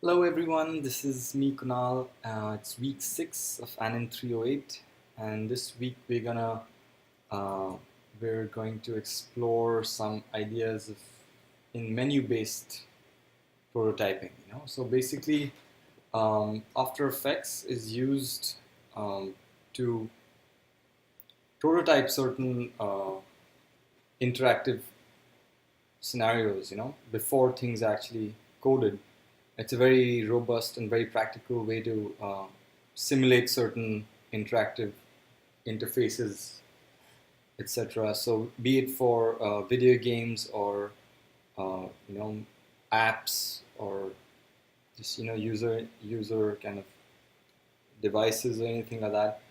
Hello everyone, this is me Kunal. It's week 6 of ANIM 308, and this week uh, we're going to explore some ideas in menu-based prototyping. So basically, After Effects is used to prototype certain interactive scenarios. Before things are actually coded. It's a very robust and very practical way to simulate certain interactive interfaces, etc. So, be it for video games or uh, you know apps or just user kind of devices or anything like that.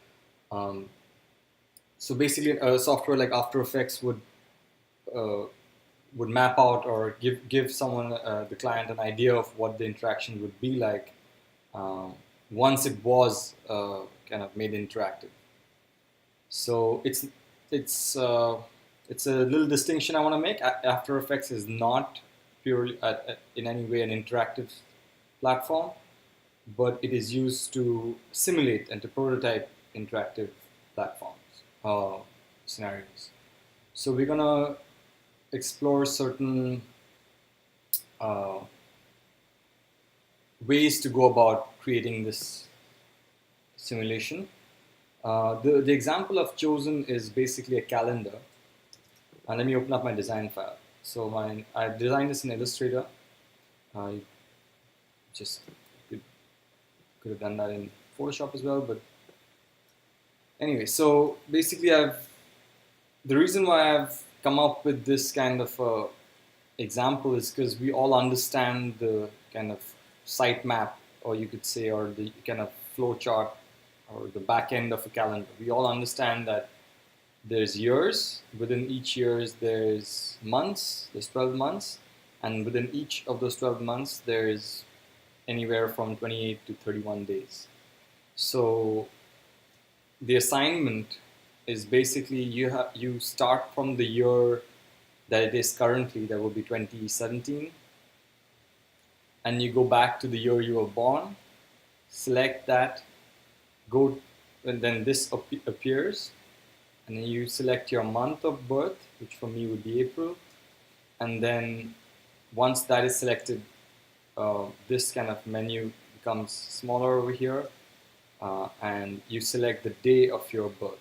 Um, so basically, a software like After Effects uh, would map out or give someone the client an idea of what the interaction would be like uh, once it was kind of made interactive. So it's uh, it's a little distinction I want to make. After Effects is not purely in any way an interactive platform, but it is used to simulate and to prototype interactive platforms scenarios. So we're gonna explore certain uh, ways to go about creating this simulation. The example I've chosen is basically a calendar. And let me open up my design file. So I designed this in Illustrator. I just could, could have done that in Photoshop as well. But anyway, so basically the reason why I've come up with this kind of example is because we all understand the kind of sitemap, or you could say, or the kind of flow chart or the back end of a calendar. We all understand that there's years, within each years there's months, there's 12 months, and within each of those 12 months there's anywhere from 28 to 31 days. So the assignment is basically you start from the year that it is currently, that will be 2017, and you go back to the year you were born, select that, go, and then this appears, and then you select your month of birth, which for me would be April, and then once that is selected, this kind of menu becomes smaller over here, and you select the day of your birth.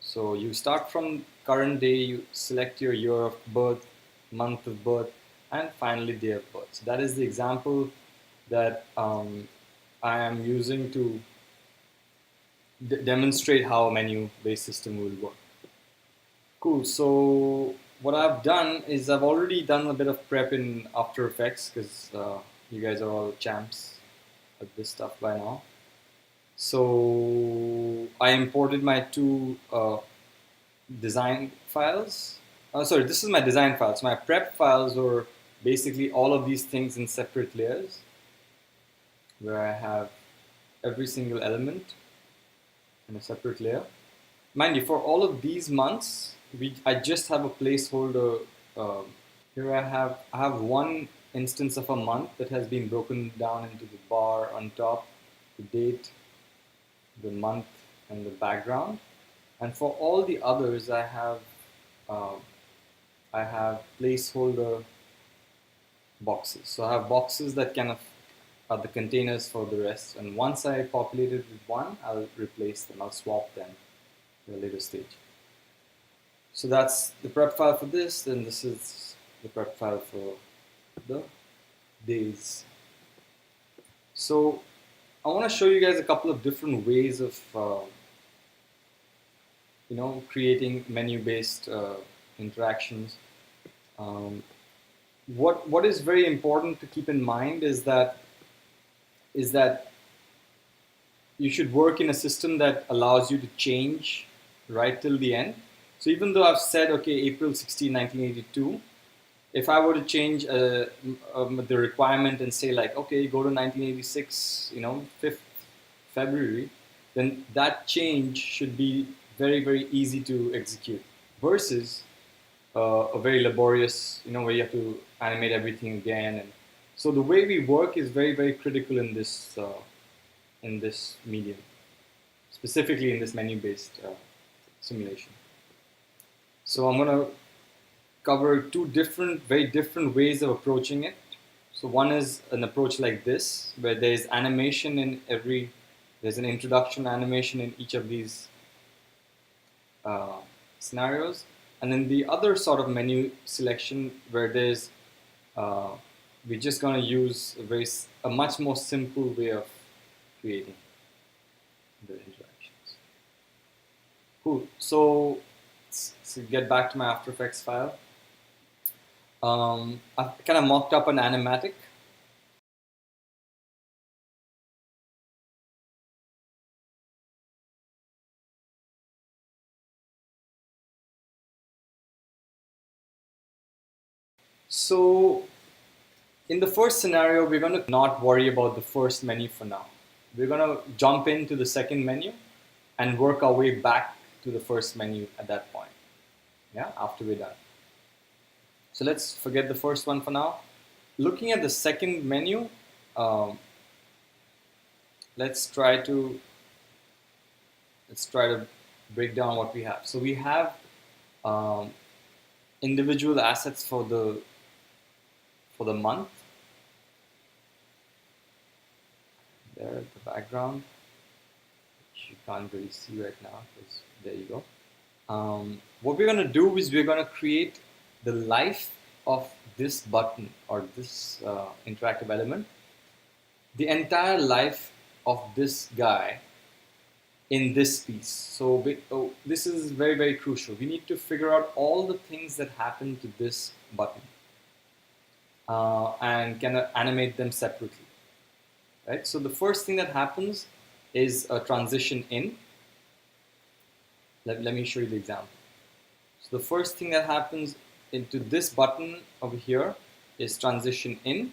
So you start from current day, you select your year of birth, month of birth, and finally day of birth. So that is the example that I am using to demonstrate how a menu-based system will work. Cool. So what I've done is I've already done a bit of prep in After Effects because you guys are all champs at this stuff by now. So I imported my two design files. Sorry, this is my design files. My prep files were basically all of these things in separate layers, where I have every single element in a separate layer. Mind you, for all of these months, I just have a placeholder. Here I have one instance of a month that has been broken down into the bar on top, the date, the month, and the background. And for all the others, uh, I have placeholder boxes. So I have boxes that kind of are the containers for the rest. And once I populate it with one, I'll replace them. I'll swap them at a later stage. So that's the prep file for this. Then this is the prep file for the days. So I want to show you guys a couple of different ways of creating menu-based interactions. Um, what is very important to keep in mind is that you should work in a system that allows you to change right till the end. So even though I've said, okay, April 16, 1982, if I were to change the requirement and say like, okay, go to 1986, 5th February, then that change should be very, very easy to execute versus a very laborious, where you have to animate everything again. And So the way we work is very, very critical in this medium, specifically in this menu-based simulation. So I'm going to cover two very different ways of approaching it. So one is an approach like this, where there's animation there's an introduction animation in each of these uh, scenarios. And then the other sort of menu selection where we're just going to use a much more simple way of creating the interactions. Cool. So get back to my After Effects file. I've kind of mocked up an animatic. So in the first scenario, we're going to not worry about the first menu for now. We're going to jump into the second menu and work our way back to the first menu at that point. Yeah, after we're done. So let's forget the first one for now. Looking at the second menu, let's try to break down what we have. So we have um, individual assets for the month. There at the background, which you can't really see right now, because there you go. What we're going to do is we're going to create the life of this button or this interactive element, the entire life of this guy in this piece. So this is very, very crucial. We need to figure out all the things that happen to this button and can animate them separately. Right? So the first thing that happens is a transition in. Let me show you the example. So the first thing that happens into this button over here is transition in.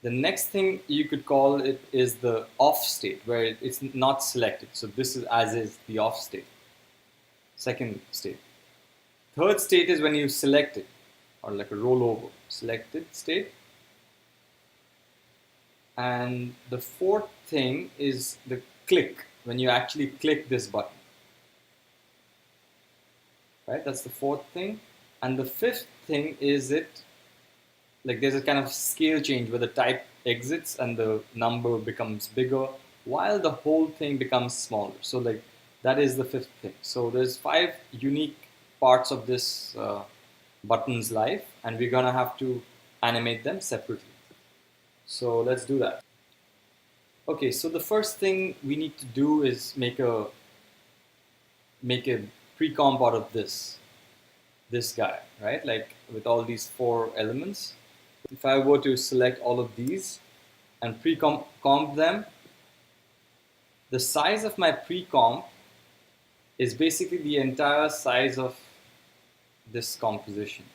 The next thing you could call it is the off state, where it's not selected. So this is as is the off state. Second state. Third state is when you select it, or like a rollover, selected state. And the fourth thing is the click, when you actually click this button. Right, that's the fourth thing. And the fifth thing is there's a kind of scale change where the type exits and the number becomes bigger while the whole thing becomes smaller. So that is the fifth thing. So there's 5 unique parts of this button's life, and we're gonna have to animate them separately. So let's do that. Okay, so the first thing we need to do is make a pre-comp out of this guy, right? Like with all these 4 elements. If I were to select all of these and pre-comp them, the size of my pre-comp is basically the entire size of this composition,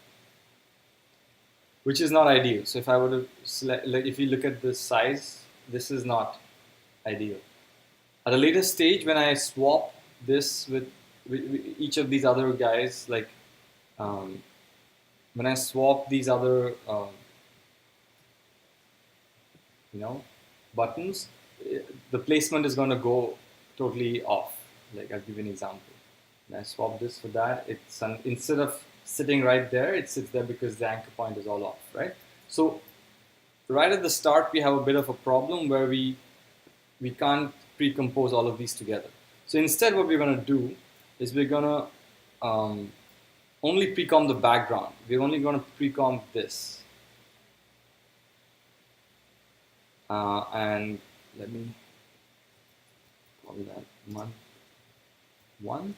which is not ideal. So if I were to select, like if you look at this size, this is not ideal. At a later stage, when I swap this with each of these other guys, like when I swap these other buttons, the placement is going to go totally off. Like I'll give you an example. When I swap this for that, instead of sitting right there, it sits there because the anchor point is all off, right? So right at the start, we have a bit of a problem where we can't pre-compose all of these together. So instead, what we're going to do is we're going to only pre-comp the background. We're only going to pre-comp this. And let me call that month 1.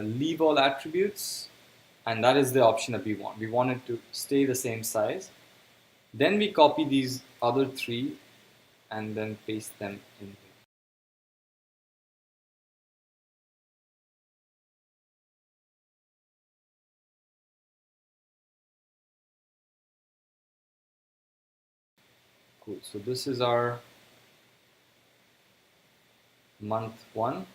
Leave all attributes, and that is the option that we want. We want it to stay the same size. Then we copy these other 3 and then paste them in here. Cool. So this is our month 1.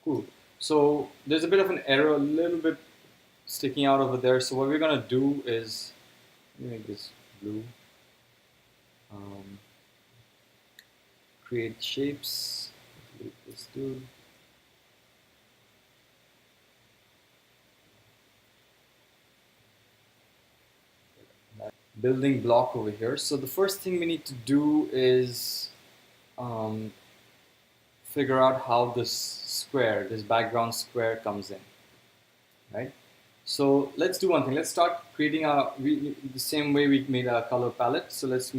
Cool. So there's a bit of an error, a little bit sticking out over there. So what we're gonna do is, let me make this blue. Um, Create shapes. Delete this dude. Building block over here. So the first thing we need to do is um, figure out how this square, this background square comes in, right? So let's do one thing. Let's start creating the same way we made our color palette. So let's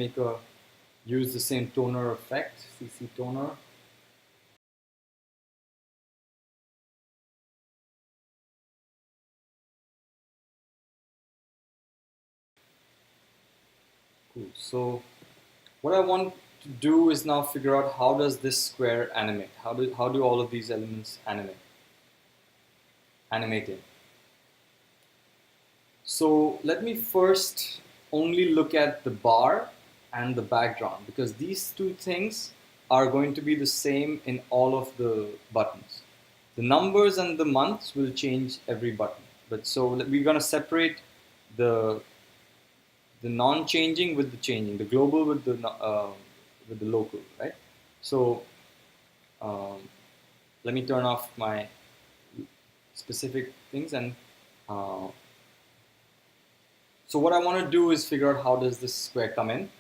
use the same toner effect, CC toner. Cool. So what I want to do is now figure out how does this square animate? How do all of these elements animate? So let me first only look at the bar and the background, because these two things are going to be the same in all of the buttons. The numbers and the months will change every button. But so we're going to separate the non-changing with the changing, the global with the local, right? So um, let me turn off my specific things, and uh, so what I want to do is figure out how does this square come in.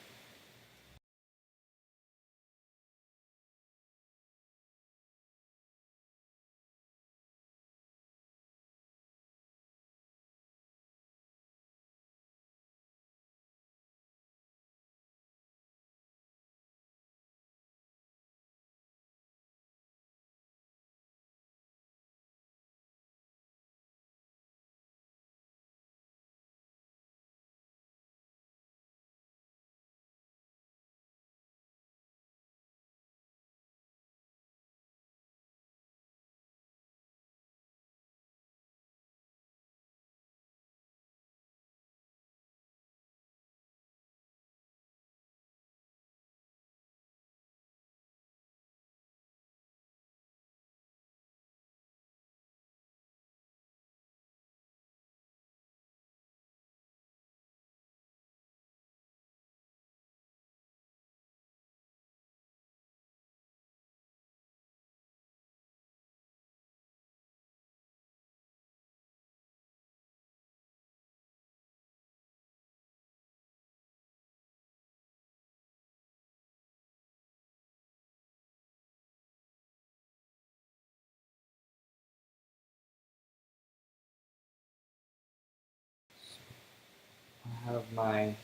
I have my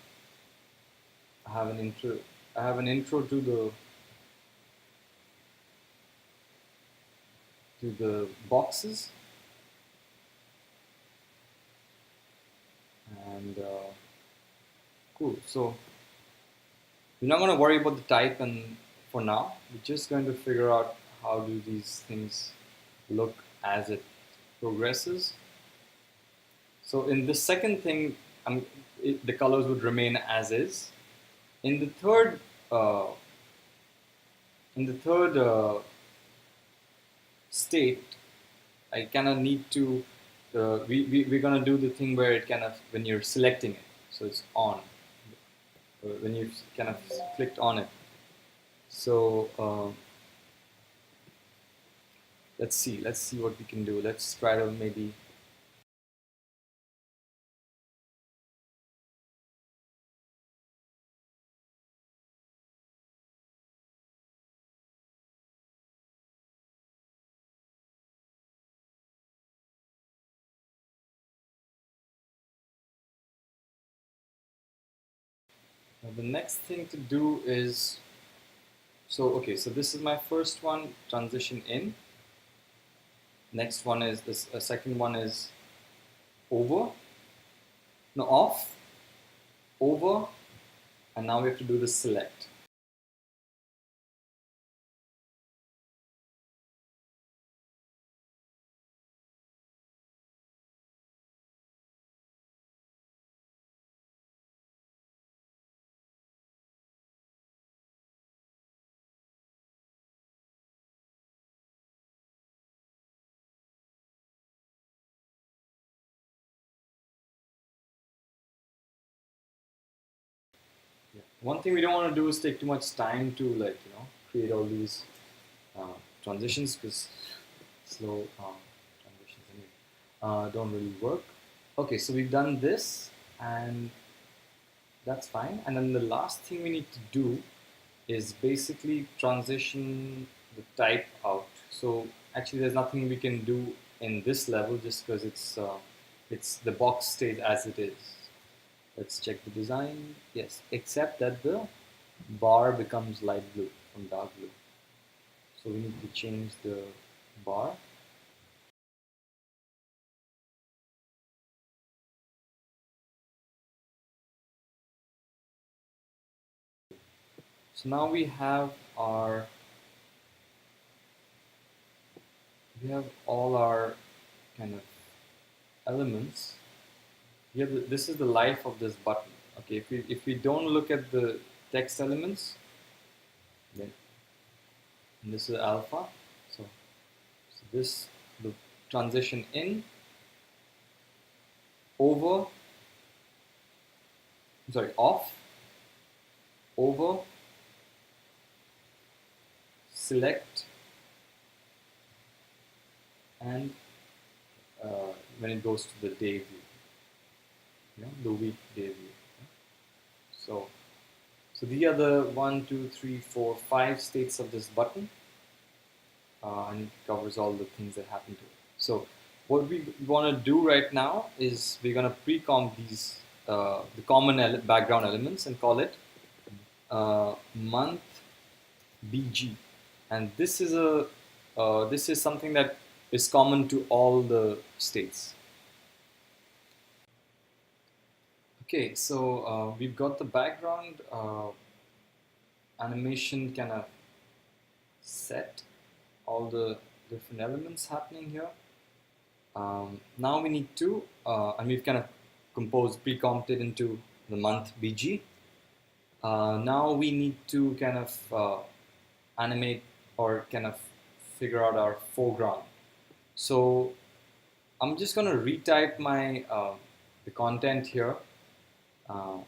I have an intro I have an intro to the boxes, and cool. So we're not going to worry about the type, and for now we're just going to figure out how do these things look as it progresses. So in the second thing, the colors would remain as is. In the third uh, state, I kind of need to, we're going to do the thing where it kind of, when you're selecting it, so it's on, when you've kind of clicked on it. So let's see what we can do. Let's try to maybe, the next thing to do is, so okay, so this is my first one, transition in. Next one is this, second one is over, no, off, over, and now we have to do the select. One thing we don't want to do is take too much time to create all these transitions, because slow transitions anyway don't really work. Okay, so we've done this, and that's fine. And then the last thing we need to do is basically transition the type out. So actually, there's nothing we can do in this level, just because it's the box stays as it is. Let's check the design. Yes, except that the bar becomes light blue from dark blue. So we need to change the bar. So now we have all our kind of elements. This is the life of this button. Okay, if we don't look at the text elements, then this is alpha. So this the transition in, over, sorry, off, over, select, and when it goes to the day view, the weekday view. So these are the 1, 2, 3, 4, 5 states of this button, and it covers all the things that happen to it. So what we want to do right now is we're going to pre-comp these the common background elements and call it month BG, and this is something that is common to all the states. Okay, so we've got the background animation kind of set, all the different elements happening here. Now we need to, and we've kind of composed, pre-comped it into the month BG. Now we need to kind of animate or kind of figure out our foreground. So I'm just going to retype my the content here. Uh,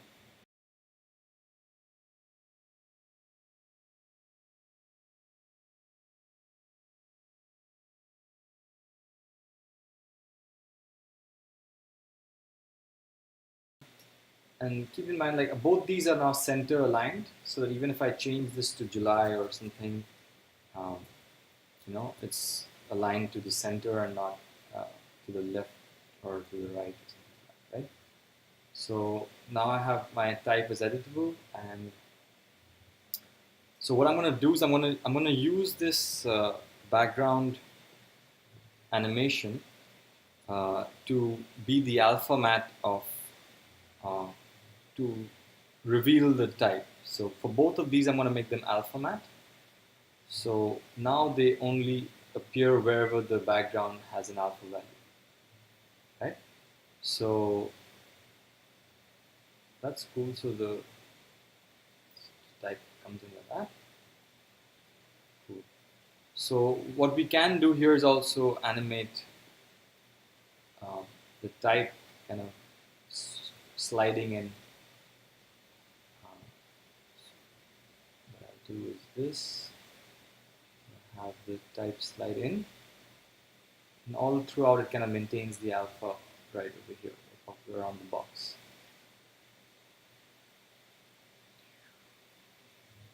and keep in mind, like, both these are now center aligned, so that even if I change this to July or something, um, it's aligned to the center and not to the left or to the right, or something like that, right? So now I have my type is editable, and so what I'm going to do is I'm going to use this background animation to be the alpha mat of uh, to reveal the type. So for both of these, I'm going to make them alpha mat. So now they only appear wherever the background has an alpha value, right? So that's cool. So the type comes in like that. Cool. So what we can do here is also animate the type kind of sliding in. What I'll do is this. Have the type slide in, and all throughout it kind of maintains the alpha right over here, around the box.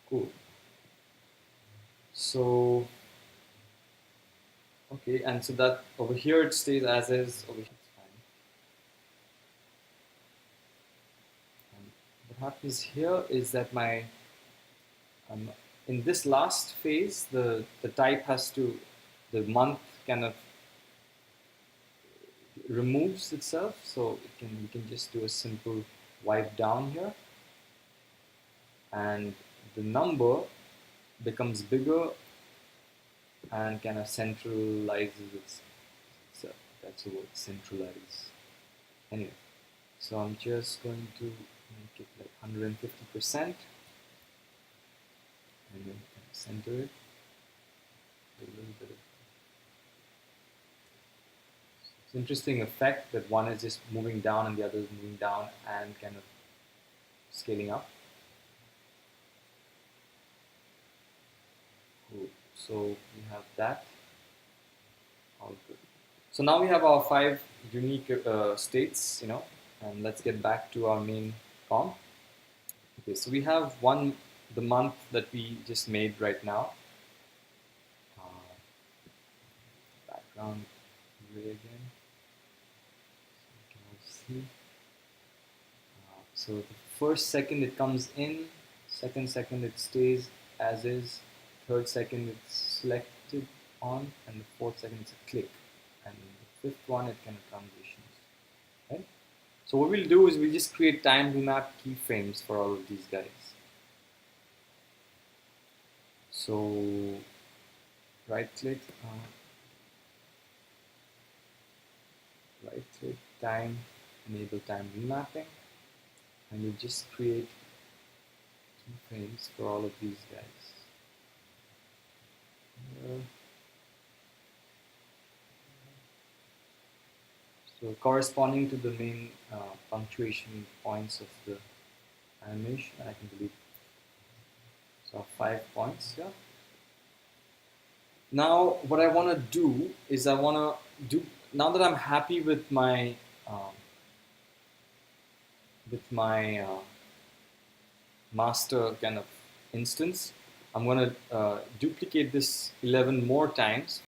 Cool. So okay, and so that over here it stays as is. Over here it's fine. And what happens here is that my in this last phase, the type has to, the month kind of removes itself, so we can just do a simple wipe down here, and the number becomes bigger and kind of centralizes itself. That's the word, centralize. Anyway, so I'm just going to make it like 150%, and then kind of center it a little bit. It's an interesting effect that one is just moving down and the other is moving down and kind of scaling up. So we have that. All good. So now we have our 5 unique states, and let's get back to our main form. Okay, so we have the month that we just made right now. Uh, Background gray again. So we can all see. So the first second it comes in, second it stays as is, third second it's selected on, and the fourth second it's a click, and the fifth one it kind of transitions. Right? So what we'll do is we'll just create time remap keyframes for all of these guys. So right click, time, enable time remapping, and we'll just create keyframes for all of these guys. So corresponding to the main punctuation points of the animation, I can delete. So 5 points here. Now what I want to do is now that I'm happy with my um, master kind of instance, I'm going to duplicate this 11 more times.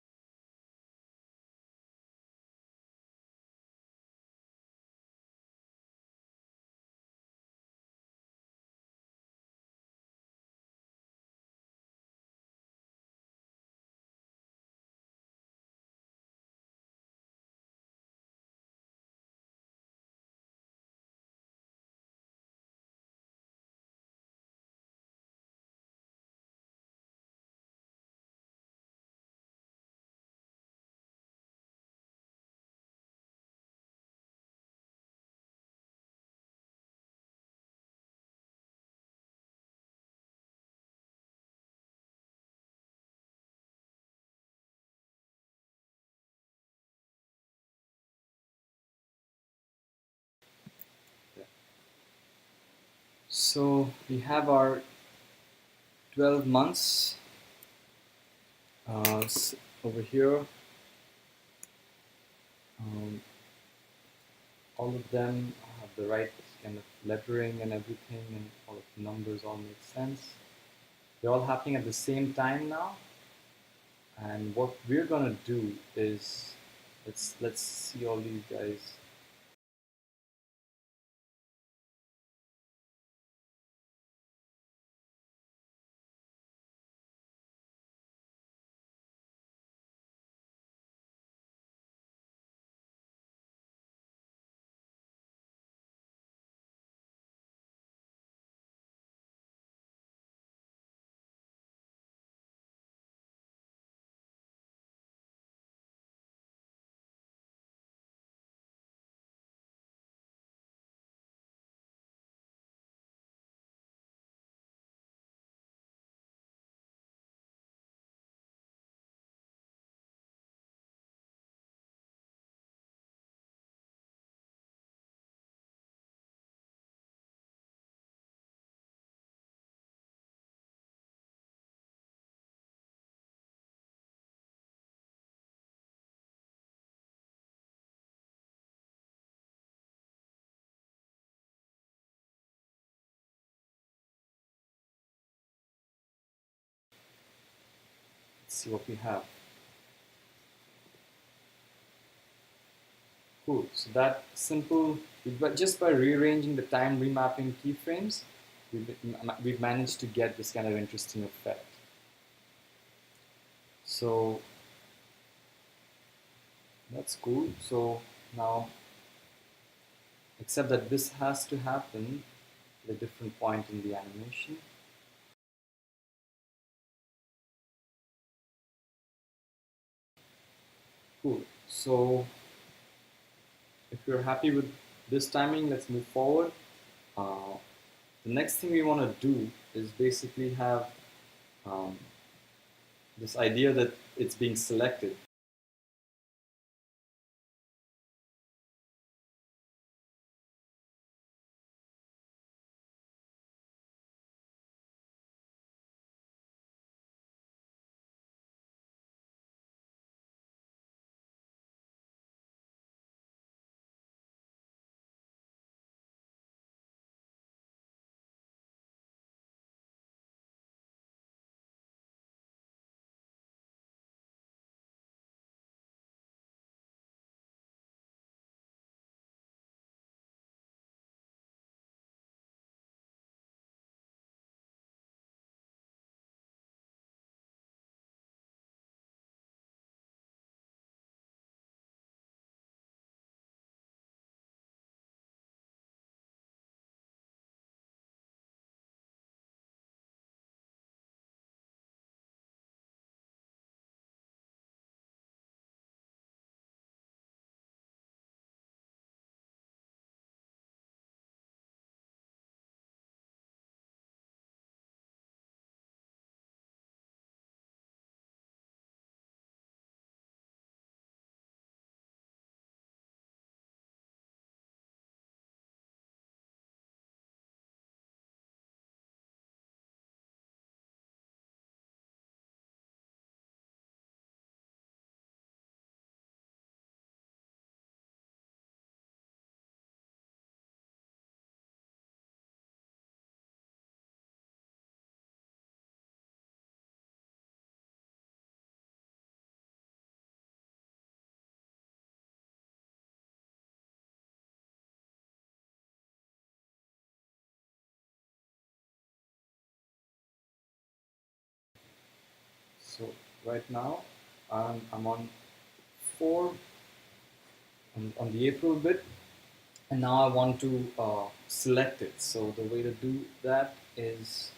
So we have our 12 months over here. Um, all of them have the right kind of lettering and everything, and all of the numbers all make sense. They're all happening at the same time now. And what we're gonna do is let's see all these guys. Let's see what we have. Cool. So that simple, but just by rearranging the time remapping keyframes, we've managed to get this kind of interesting effect. So that's cool. So now, except that this has to happen at a different point in the animation. Cool. So if you're happy with this timing, let's move forward. The next thing we want to do is basically have um, this idea that it's being selected. So right now I'm on 4 on the April bit, and now I want to select it. So the way to do that is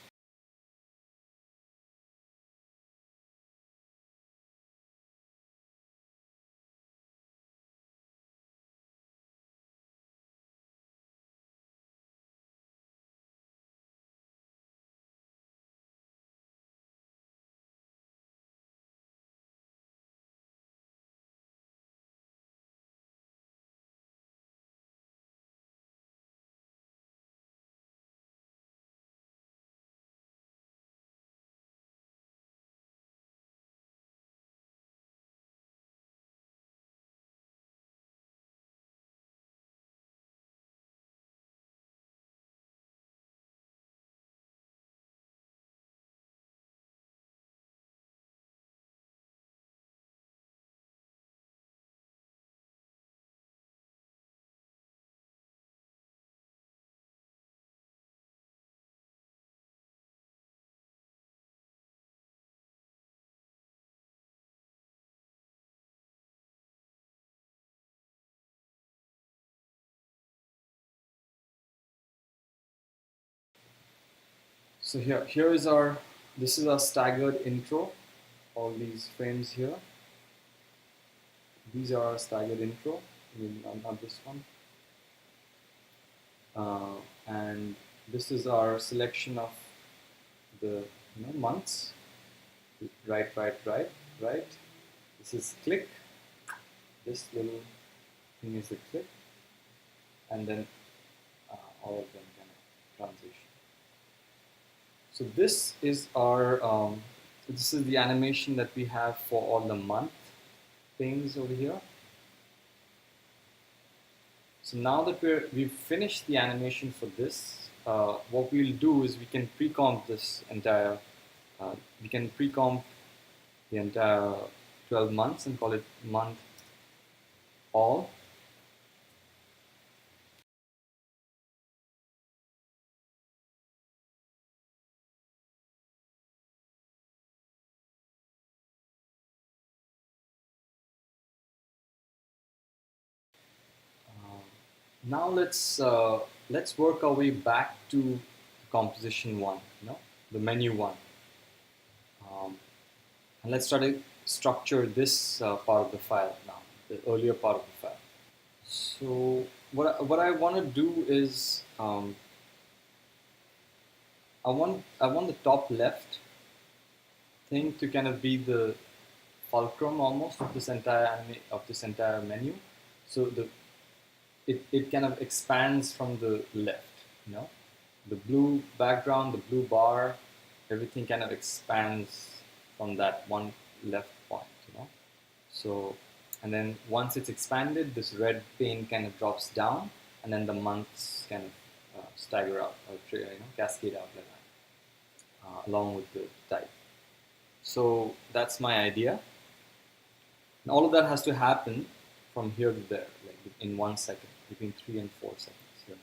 so here is our this is our staggered intro. All these frames here. These are our staggered intro. I mean, not this one. And this is our selection of the months. Right, right, right, right. This is click. This little thing is the click, and then all of them kind of transition. So this is our so this is the animation that we have for all the month things over here. So now that we've finished the animation for this, what we'll do is we can pre-comp this entire. We can pre-comp the entire 12 months and call it month all. Uh, Now let's work our way back to composition one, the menu one, and let's try to structure this part of the file now, the earlier part of the file. So what I want to do is I want the top left thing to kind of be the fulcrum almost of this entire menu. So it kind of expands from the left, the blue background, the blue bar, everything kind of expands from that one left point. So, and then once it's expanded, this red pane kind of drops down, and then the months kind of stagger out or cascade out like that, along with the type. So that's my idea. And all of that has to happen from here to there, like in 1 second, between 3 and 4 seconds. Here.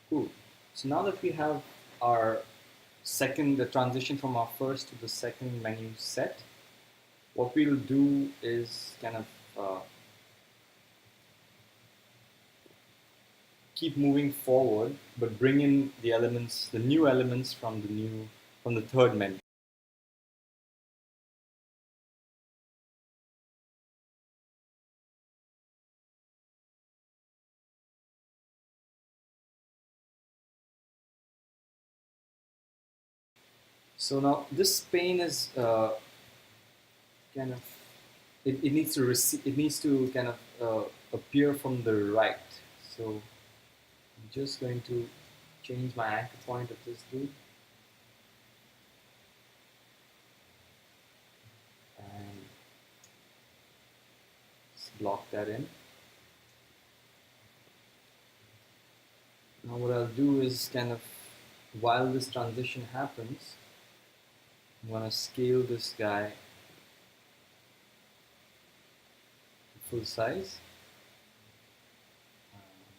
Cool. So now that we have our the transition from our first to the second menu set, what we'll do is kind of keep moving forward, but bring in the elements, the new elements from the third menu. So now this pane is kind of it needs to it needs to kind of appear from the right. So I'm just going to change my anchor point of this dude and block that in. Now what I'll do is kind of, while this transition happens, I'm going to scale this guy to full size.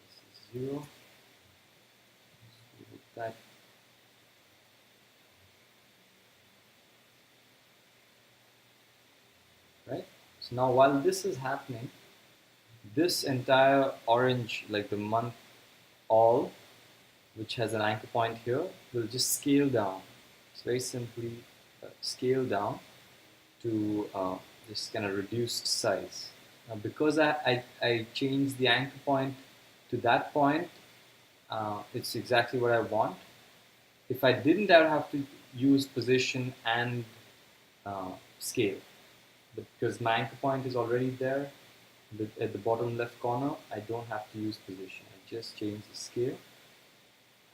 This is 0. So with that, right? So now while this is happening, this entire orange, like the month all, which has an anchor point here, will just scale down. It's very simply scale down to this kind of reduced size. Now because I changed the anchor point to that point, it's exactly what I want. If I didn't, I would have to use position and scale. But because my anchor point is already there, at the bottom left corner, I don't have to use position. I just change the scale,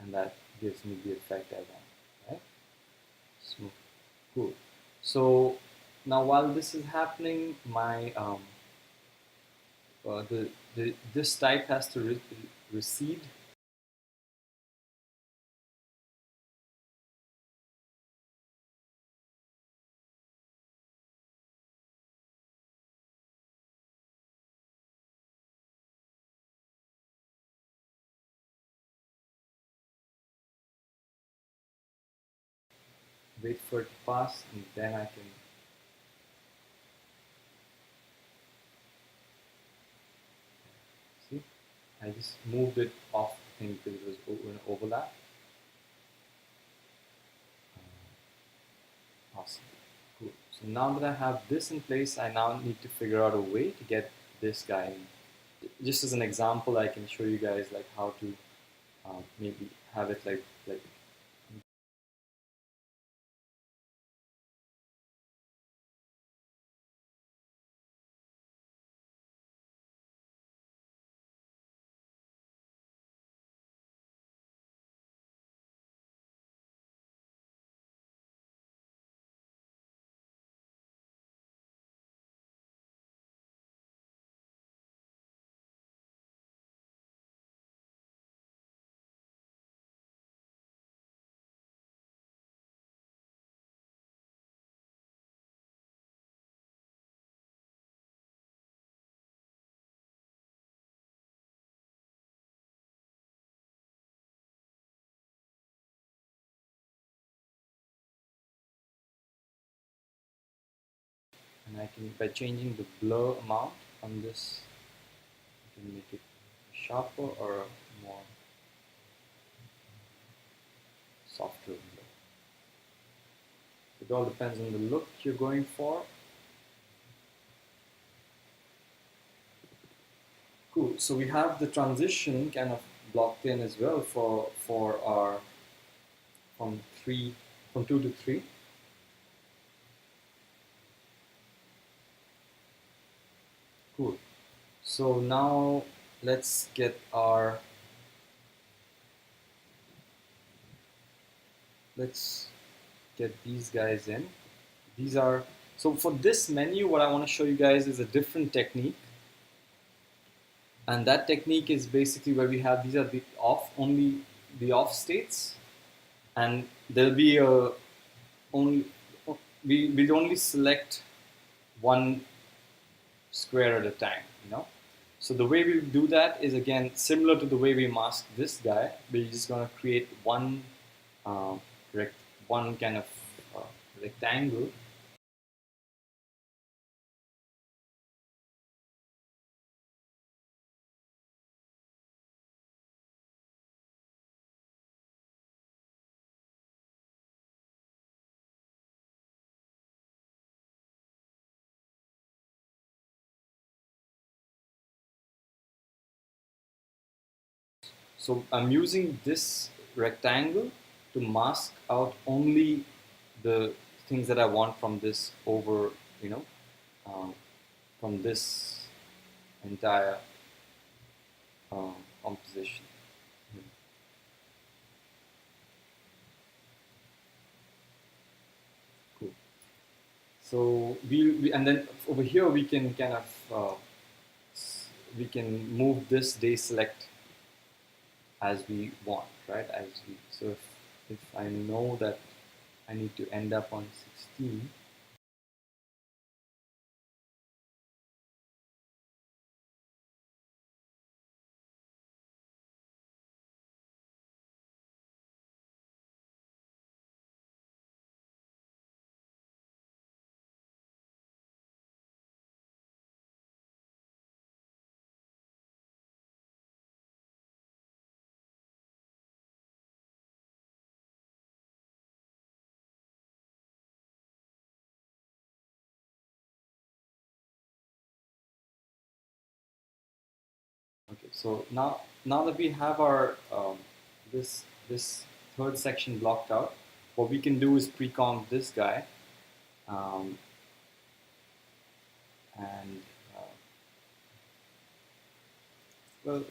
and that gives me the effect I want. Right? So cool. So now while this is happening, my this type has to recede. Wait for it to pass, and then I can see. I just moved it off the thing because it was an overlap. Awesome. Cool. So now that I have this in place, I now need to figure out a way to get this guy in. Just as an example, I can show you guys like how to maybe have it like and I can, by changing the blur amount on this, I can make it sharper or more softer blur. It all depends on the look you're going for. Cool. So we have the transition kind of blocked in as well for our from 2 to 3. Cool. So now let's get these guys in. These are, so for this menu, what I want to show you guys is a different technique. And that technique is basically where we have, these are only the off states. And there'll be we'd only select one square at a time, you know? So the way we do that is again similar to the way we mask this guy. We're just going to create uh, one kind of uh, rectangle. So I'm using this rectangle to mask out only the things that I want from this over, you know, uh, from this entire uh, composition. Cool. So we and then over here we can kind of we can move this day select as we want, right? As we so if I know that I need to end up on 16. Okay, so now that we have our this third section blocked out, what we can do is pre-comp this guy, um, and well,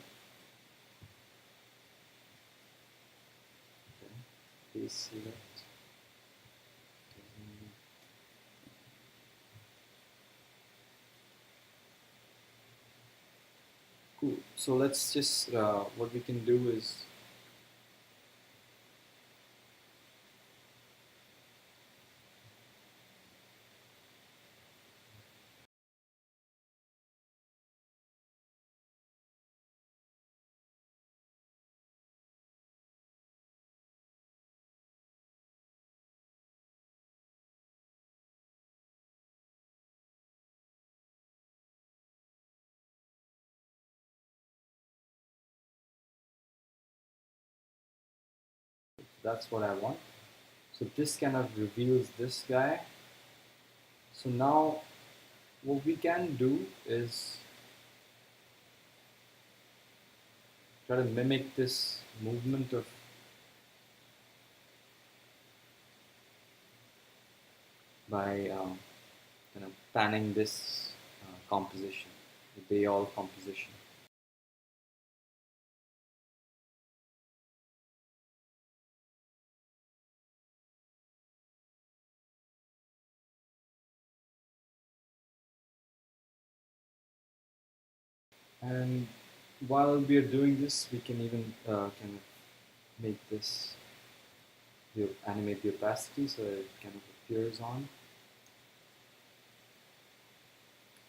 okay, select. Cool. So let's just what we can do is that's what I want. So this kind of reveals this guy. So now what we can do is try to mimic this movement of by kind of panning this composition, the day all composition. And while we are doing this, we can even kind of make this animate the opacity so it kind of appears on.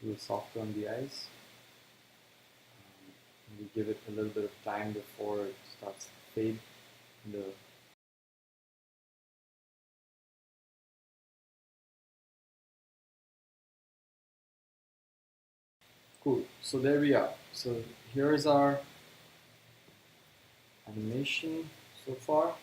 A little softer on the eyes. We give it a little bit of time before it starts to fade. The cool. So there we are. So here is our animation so far.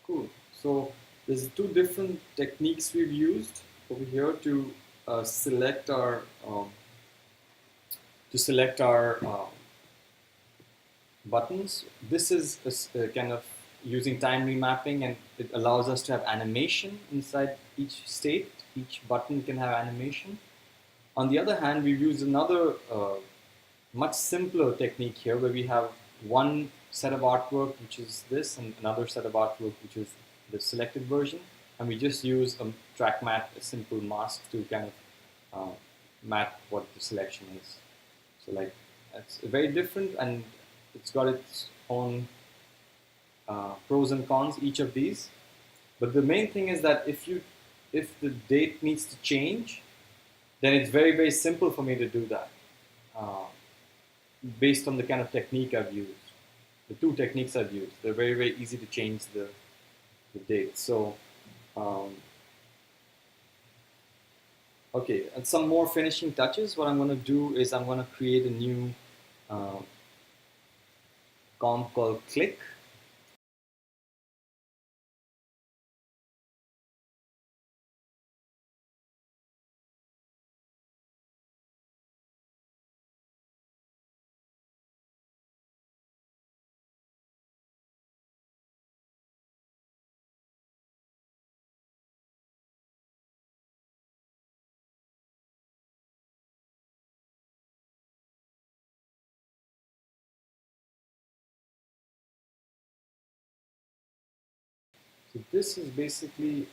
Cool. So there's two different techniques we've used over here to select our buttons. This is a kind of using time remapping, and it allows us to have animation inside each state. Each button can have animation. On the other hand, we've used another much simpler technique here where we have one set of artwork, which is this, and another set of artwork, which is the selected version. And we just use a track matte, a simple mask to kind of map what the selection is. So like it's very different, and it's got its own pros and cons, each of these. But the main thing is that if the date needs to change, then it's very, very simple for me to do that uh, based on the kind of technique I've used. The two techniques I've used, they're very, very easy to change the date. So, um, okay, and some more finishing touches. What I'm going to do is I'm going to create a new um, comp called click. So this is basically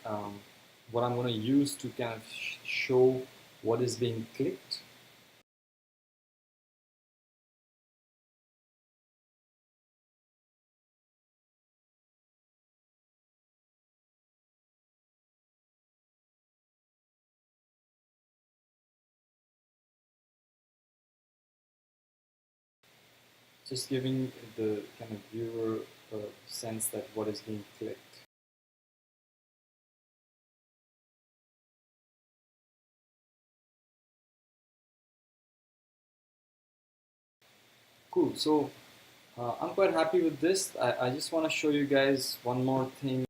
what I'm going to use to kind of show what is being clicked. Just giving the kind of viewer a sense that what is being clicked. Cool. So I'm quite happy with this. I just want to show you guys one more thing.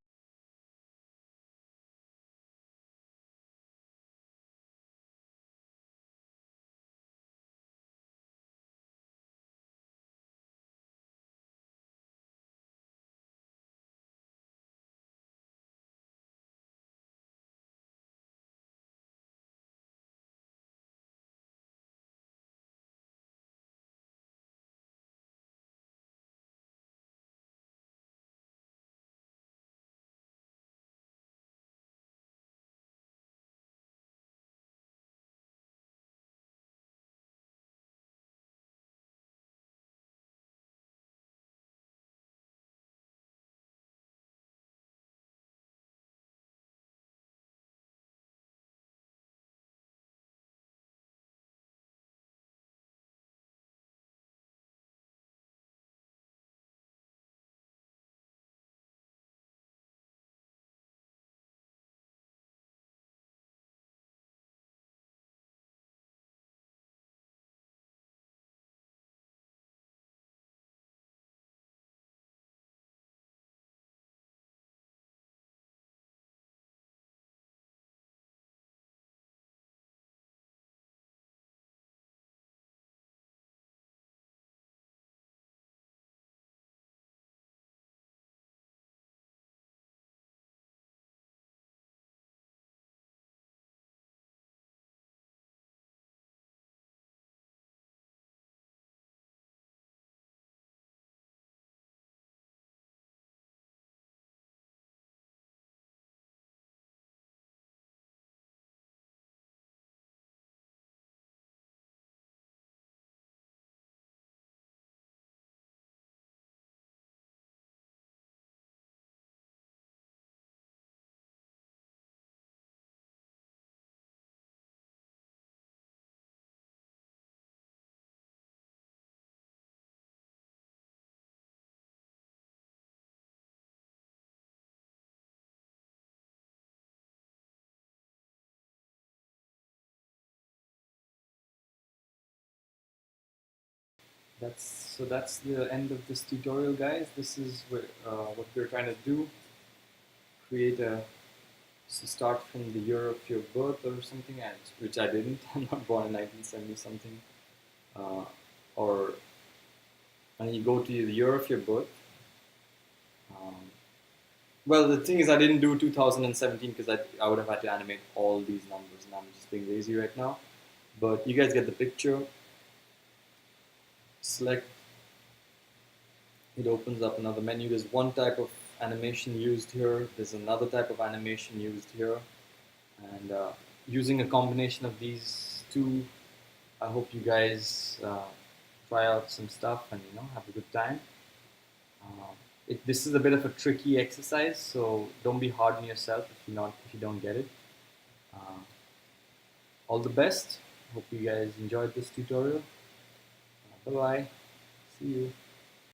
That's the end of this tutorial, guys. This is what we're trying to do. Create a start from the year of your birth or something, which I didn't. I'm not born in 1970 something. Uh, or and you go to the year of your birth. Um, well, the thing is, I didn't do 2017 because I would have had to animate all these numbers, and I'm just being lazy right now. But you guys get the picture. Select. It opens up another menu. There's one type of animation used here. There's another type of animation used here, and using a combination of these two, I hope you guys try out some stuff and have a good time. This is a bit of a tricky exercise, so don't be hard on yourself if you don't get it. Uh, all the best. Hope you guys enjoyed this tutorial. Bye bye. See you.